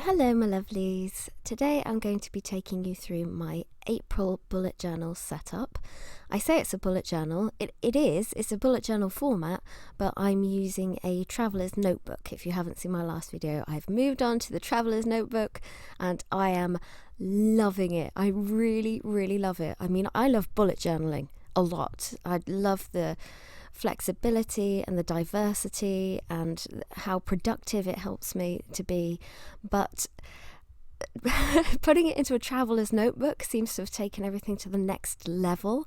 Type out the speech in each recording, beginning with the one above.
Hello my lovelies. Today I'm going to be taking you through my April bullet journal setup. I say it's a bullet journal. It's a bullet journal format, but I'm using a traveller's notebook. If you haven't seen my last video, I've moved on to the traveller's notebook and I am loving it. I really, really love it. I mean, I love bullet journaling a lot. I love the flexibility and the diversity and how productive it helps me to be, but putting it into a traveller's notebook seems to have taken everything to the next level.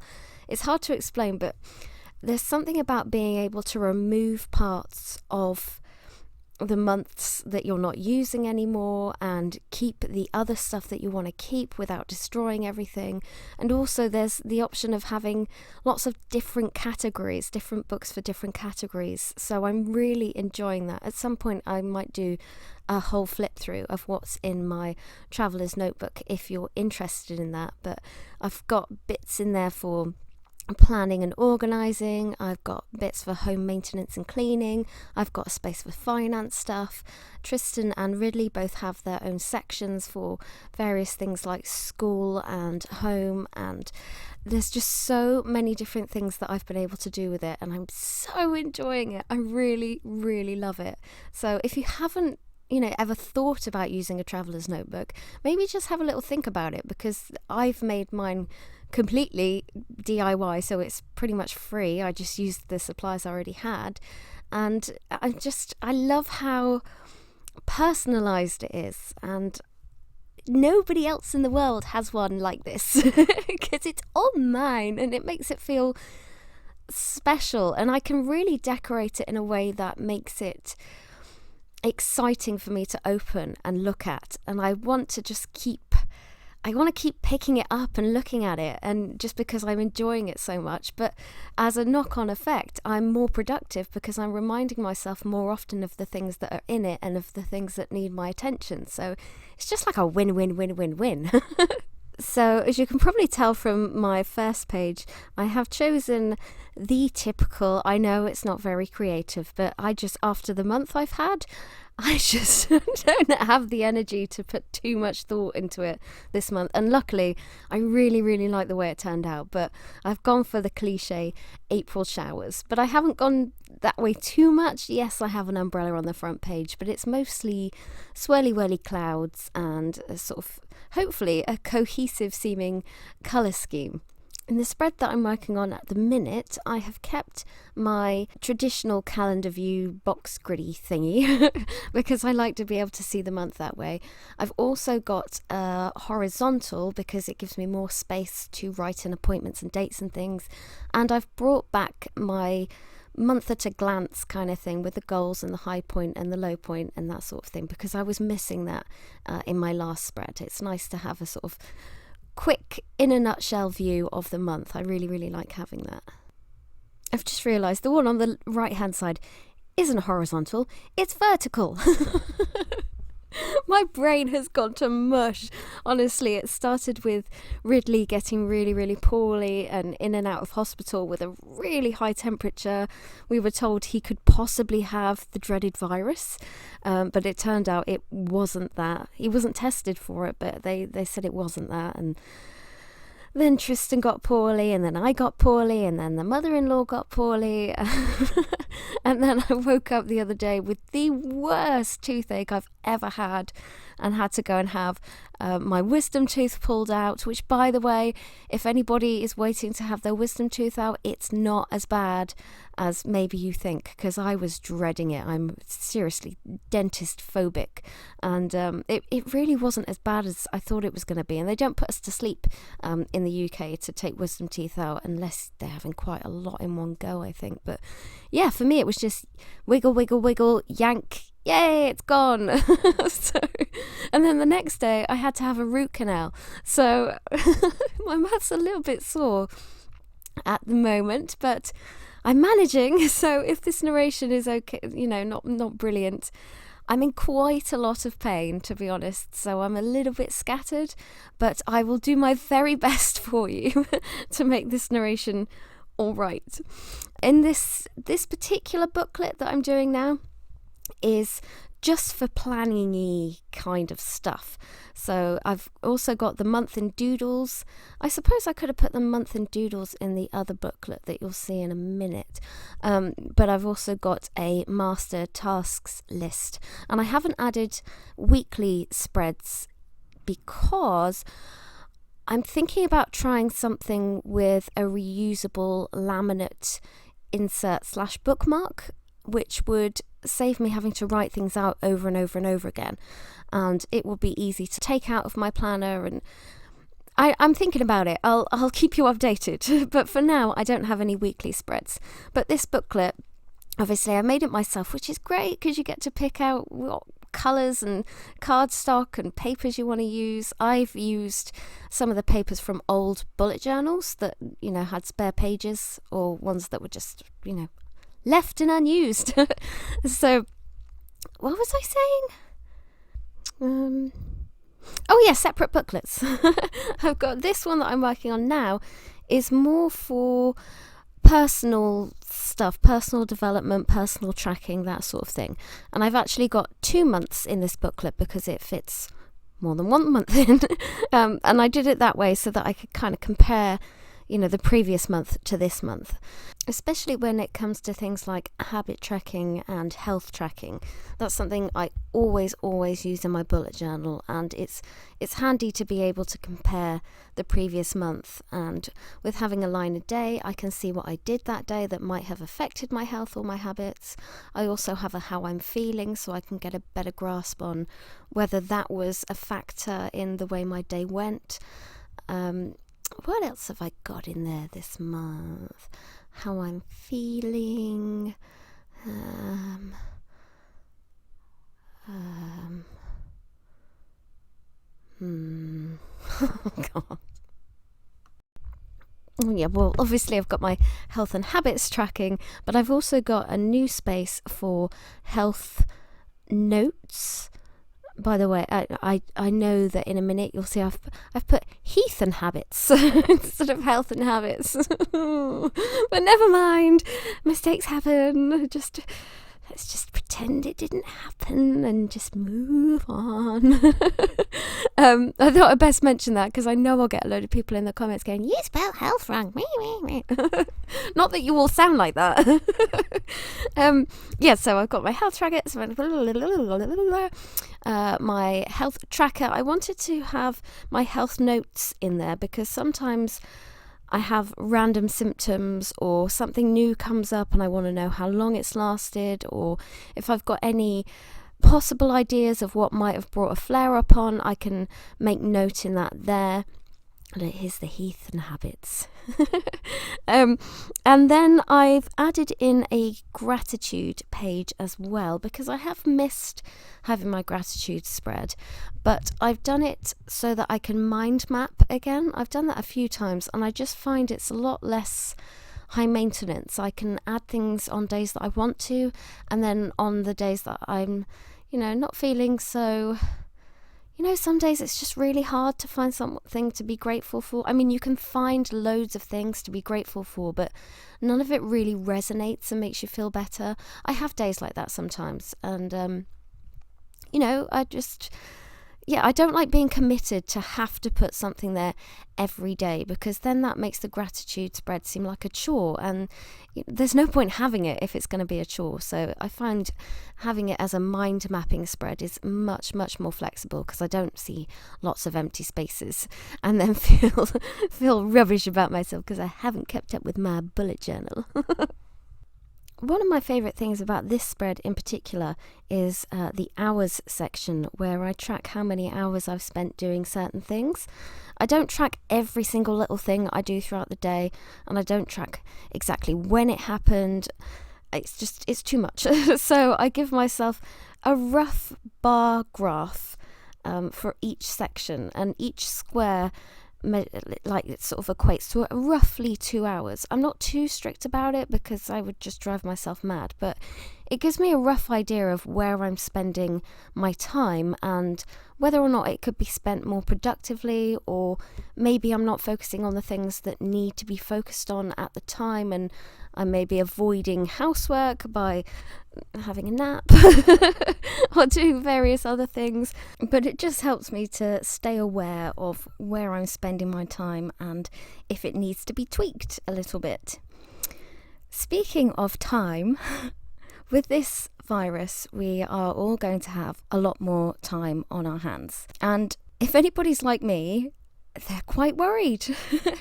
It's hard to explain, but there's something about being able to remove parts of the months that you're not using anymore and keep the other stuff that you want to keep without destroying everything. And also there's the option of having lots of different categories, different books for different categories. So I'm really enjoying that. At some point I might do a whole flip through of what's in my traveller's notebook if you're interested in that. But I've got bits in there for planning and organising, I've got bits for home maintenance and cleaning, I've got a space for finance stuff. Tristan and Ridley both have their own sections for various things like school and home, and there's just so many different things that I've been able to do with it, and I'm so enjoying it. I really, really love it. So if you haven't ever thought about using a traveller's notebook, maybe just have a little think about it, because I've made mine completely DIY, so it's pretty much free. I just used the supplies I already had, and I love how personalized it is, and nobody else in the world has one like this because it's all mine, and it makes it feel special, and I can really decorate it in a way that makes it exciting for me to open and look at, and I want to keep picking it up and looking at it, and just because I'm enjoying it so much. But as a knock-on effect, I'm more productive because I'm reminding myself more often of the things that are in it and of the things that need my attention. So it's just like a win-win-win-win-win. So as you can probably tell from my first page, I have chosen the typical, I know it's not very creative, but after the month I've had, I just don't have the energy to put too much thought into it this month. And luckily, I really, really like the way it turned out. But I've gone for the cliche April showers. But I haven't gone that way too much. Yes, I have an umbrella on the front page, but it's mostly swirly-whirly clouds and a sort of, hopefully, a cohesive seeming colour scheme. In the spread that I'm working on at the minute, I have kept my traditional calendar view box griddy thingy because I like to be able to see the month that way. I've also got a horizontal because it gives me more space to write in appointments and dates and things. And I've brought back my month at a glance kind of thing with the goals and the high point and the low point and that sort of thing, because I was missing that in my last spread. It's nice to have a sort of quick, in a nutshell view of the month. I really, really like having that. I've just realised the one on the right hand side isn't horizontal, it's vertical. My brain has gone to mush. Honestly, it started with Ridley getting really, really poorly and in and out of hospital with a really high temperature. We were told he could possibly have the dreaded virus, but it turned out it wasn't that. He wasn't tested for it, but they said it wasn't that. And then Tristan got poorly, and then I got poorly, and then the mother-in-law got poorly. And then I woke up the other day with the worst toothache I've ever had and had to go and have my wisdom tooth pulled out, which, by the way, if anybody is waiting to have their wisdom tooth out, it's not as bad as maybe you think, because I was dreading it. I'm seriously dentist phobic, and it really wasn't as bad as I thought it was going to be. And they don't put us to sleep in the UK to take wisdom teeth out unless they're having quite a lot in one go, I think. But yeah, for me it was just wiggle, wiggle, wiggle, yank, yay, it's gone. And then the next day I had to have a root canal, so my mouth's a little bit sore at the moment, but I'm managing. So if this narration is okay, not brilliant, I'm in quite a lot of pain, to be honest, so I'm a little bit scattered, but I will do my very best for you to make this narration all right. In this particular booklet that I'm doing now, is just for planning-y kind of stuff. So I've also got the month in doodles. I suppose I could have put the month in doodles in the other booklet that you'll see in a minute. But I've also got a master tasks list. And I haven't added weekly spreads because I'm thinking about trying something with a reusable laminate insert/bookmark, which would save me having to write things out over and over and over again, and it will be easy to take out of my planner. And I'm thinking about it. I'll keep you updated, but for now I don't have any weekly spreads. But this booklet, obviously I made it myself, which is great because you get to pick out what colours and cardstock and papers you want to use. I've used some of the papers from old bullet journals that, you know, had spare pages, or ones that were just, you know, left and unused. So what was I saying? Oh yeah, separate booklets. I've got this one that I'm working on now is more for personal stuff, personal development, personal tracking, that sort of thing. And I've actually got 2 months in this booklet because it fits more than 1 month in. And I did it that way so that I could kind of compare, you know, the previous month to this month, especially when it comes to things like habit tracking and health tracking. That's something I always use in my bullet journal, and it's handy to be able to compare the previous month. And with having a line a day, I can see what I did that day that might have affected my health or my habits. I also have a how I'm feeling, so I can get a better grasp on whether that was a factor in the way my day went. What else have I got in there this month? How I'm feeling. Oh God. Yeah, well, obviously I've got my health and habits tracking, but I've also got a new space for health notes. By the way, I know that in a minute you'll see I've put heath and habits instead of health and habits. But never mind, mistakes happen. Let's just pretend it didn't happen and just move on. I thought I'd best mention that because I know I'll get a load of people in the comments going, "You spell health wrong." Not that you all sound like that. Yeah, so I've got my health trackers, my health tracker. I wanted to have my health notes in there because sometimes I have random symptoms or something new comes up and I want to know how long it's lasted, or if I've got any possible ideas of what might have brought a flare up on, I can make note in that there. And here's the heath and habits. And then I've added in a gratitude page as well because I have missed having my gratitude spread, but I've done it so that I can mind map again. I've done that a few times and I just find it's a lot less high maintenance. I can add things on days that I want to, and then on the days that I'm, you know, not feeling so... You know, some days it's just really hard to find something to be grateful for. I mean, you can find loads of things to be grateful for, but none of it really resonates and makes you feel better. I have days like that sometimes. And, you know, I don't like being committed to have to put something there every day, because then that makes the gratitude spread seem like a chore, and there's no point having it if it's going to be a chore. So I find having it as a mind mapping spread is much more flexible, because I don't see lots of empty spaces and then feel rubbish about myself because I haven't kept up with my bullet journal. One of my favourite things about this spread in particular is the hours section, where I track how many hours I've spent doing certain things. I don't track every single little thing I do throughout the day, and I don't track exactly when it happened. It's too much. So I give myself a rough bar graph for each section, and each square like it sort of equates to roughly 2 hours. I'm not too strict about it because I would just drive myself mad, but it gives me a rough idea of where I'm spending my time and whether or not it could be spent more productively, or maybe I'm not focusing on the things that need to be focused on at the time, and I may be avoiding housework by having a nap or doing various other things. But it just helps me to stay aware of where I'm spending my time and if it needs to be tweaked a little bit. Speaking of time, with this virus, we are all going to have a lot more time on our hands. And if anybody's like me, they're quite worried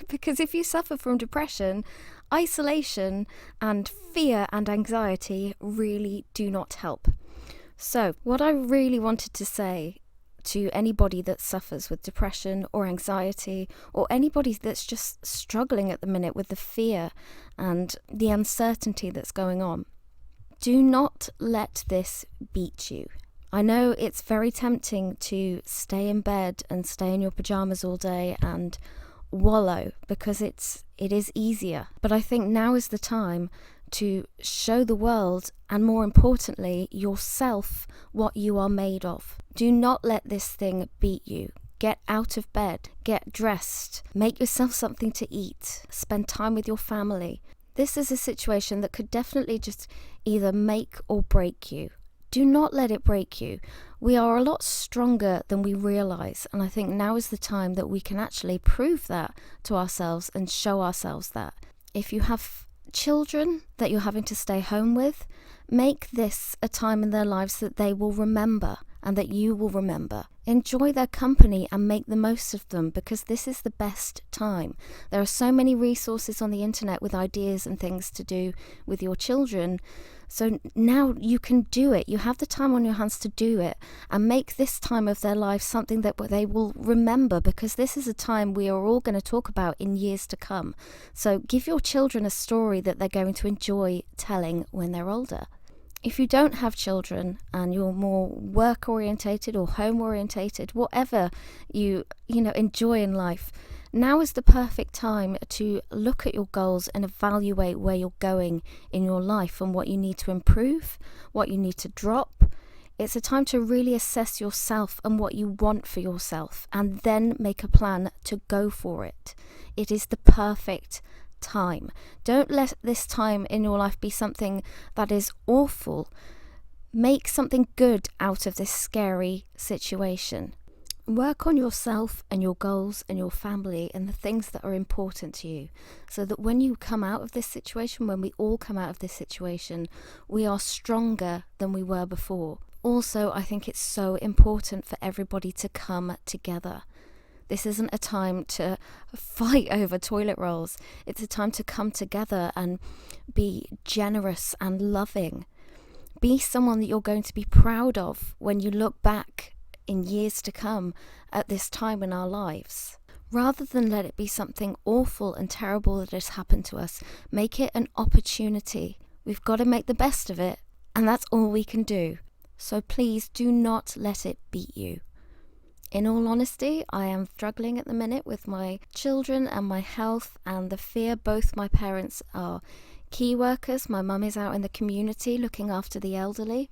because if you suffer from depression, isolation and fear and anxiety really do not help. So what I really wanted to say to anybody that suffers with depression or anxiety, or anybody that's just struggling at the minute with the fear and the uncertainty that's going on, do not let this beat you. I know it's very tempting to stay in bed and stay in your pajamas all day and wallow because it is easier. But I think now is the time to show the world, and more importantly, yourself, what you are made of. Do not let this thing beat you. Get out of bed, get dressed, make yourself something to eat, spend time with your family. This is a situation that could definitely just either make or break you. Do not let it break you. We are a lot stronger than we realise, and I think now is the time that we can actually prove that to ourselves and show ourselves that. If you have children that you're having to stay home with, make this a time in their lives that they will remember and that you will remember. Enjoy their company and make the most of them, because this is the best time. There are so many resources on the internet with ideas and things to do with your children. So now you can do it. You have the time on your hands to do it, and make this time of their life something that they will remember, because this is a time we are all going to talk about in years to come. So give your children a story that they're going to enjoy telling when they're older. If you don't have children and you're more work orientated or home orientated, whatever you enjoy in life, now is the perfect time to look at your goals and evaluate where you're going in your life and what you need to improve, what you need to drop. It's a time to really assess yourself and what you want for yourself, and then make a plan to go for it. It is the perfect time. Don't let this time in your life be something that is awful. Make something good out of this scary situation. Work on yourself and your goals and your family and the things that are important to you, so that when you come out of this situation, when we all come out of this situation, we are stronger than we were before. Also, I think it's so important for everybody to come together. This isn't a time to fight over toilet rolls. It's a time to come together and be generous and loving. Be someone that you're going to be proud of when you look back in years to come at this time in our lives. Rather than let it be something awful and terrible that has happened to us, make it an opportunity. We've got to make the best of it, and that's all we can do. So please do not let it beat you. In all honesty, I am struggling at the minute with my children and my health and the fear. Both my parents are key workers. My mum is out in the community looking after the elderly.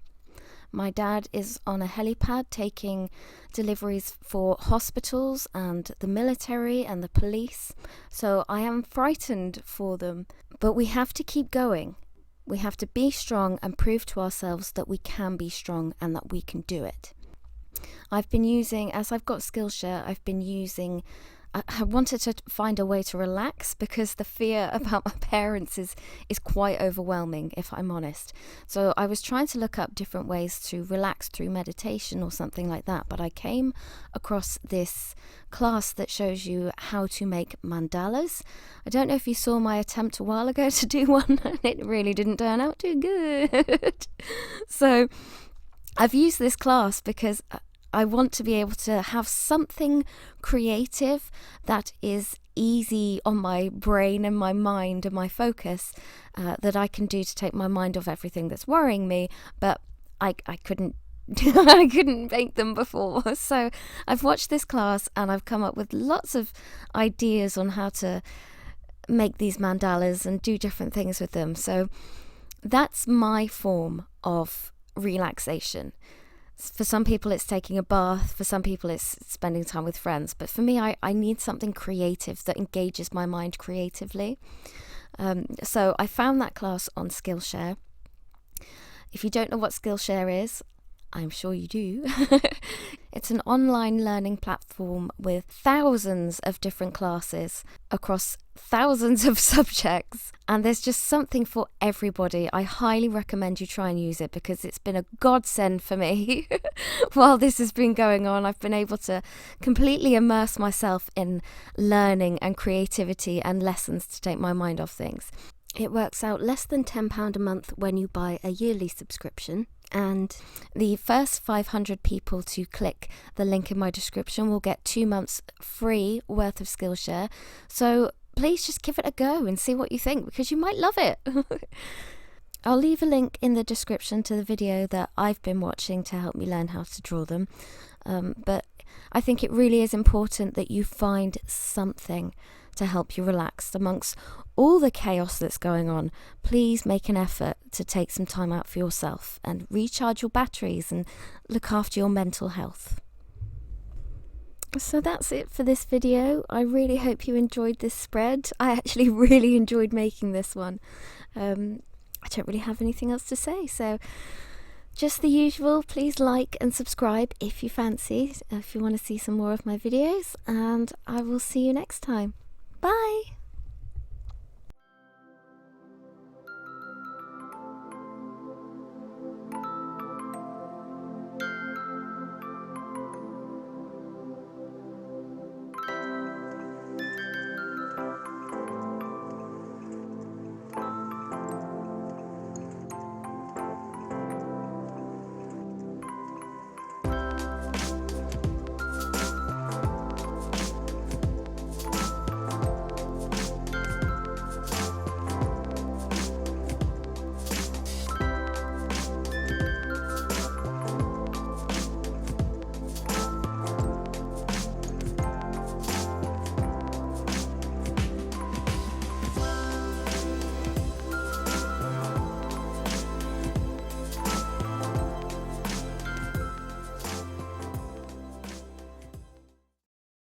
My dad is on a helipad taking deliveries for hospitals and the military and the police. So I am frightened for them. But we have to keep going. We have to be strong and prove to ourselves that we can be strong and that we can do it. I've been using, as I've got Skillshare, I wanted to find a way to relax, because the fear about my parents is quite overwhelming, if I'm honest. So I was trying to look up different ways to relax through meditation or something like that, but I came across this class that shows you how to make mandalas. I don't know if you saw my attempt a while ago to do one, and it really didn't turn out too good. So I've used this class because I want to be able to have something creative that is easy on my brain and my mind and my focus, that I can do to take my mind off everything that's worrying me, but I couldn't I couldn't make them before. So I've watched this class and I've come up with lots of ideas on how to make these mandalas and do different things with them. So that's my form of relaxation. For some people it's taking a bath, for some people it's spending time with friends, but for me I need something creative that engages my mind creatively. So I found that class on Skillshare. If you don't know what Skillshare is, I'm sure you do. It's an online learning platform with thousands of different classes across thousands of subjects, and there's just something for everybody. I highly recommend you try and use it because it's been a godsend for me. While this has been going on, I've been able to completely immerse myself in learning and creativity and lessons to take my mind off things. It works out less than £10 a month when you buy a yearly subscription, and the first 500 people to click the link in my description will get 2 months free worth of Skillshare. So please just give it a go and see what you think, because you might love it. I'll leave a link in the description to the video that I've been watching to help me learn how to draw them. But I think it really is important that you find something to help you relax amongst all the chaos that's going on. Please make an effort to take some time out for yourself and recharge your batteries and look after your mental health. So that's it for this video. I really hope you enjoyed this spread. I actually really enjoyed making this one. I don't really have anything else to say, so just the usual. Please like and subscribe if you fancy, if you want to see some more of my videos, and I will see you next time. Bye!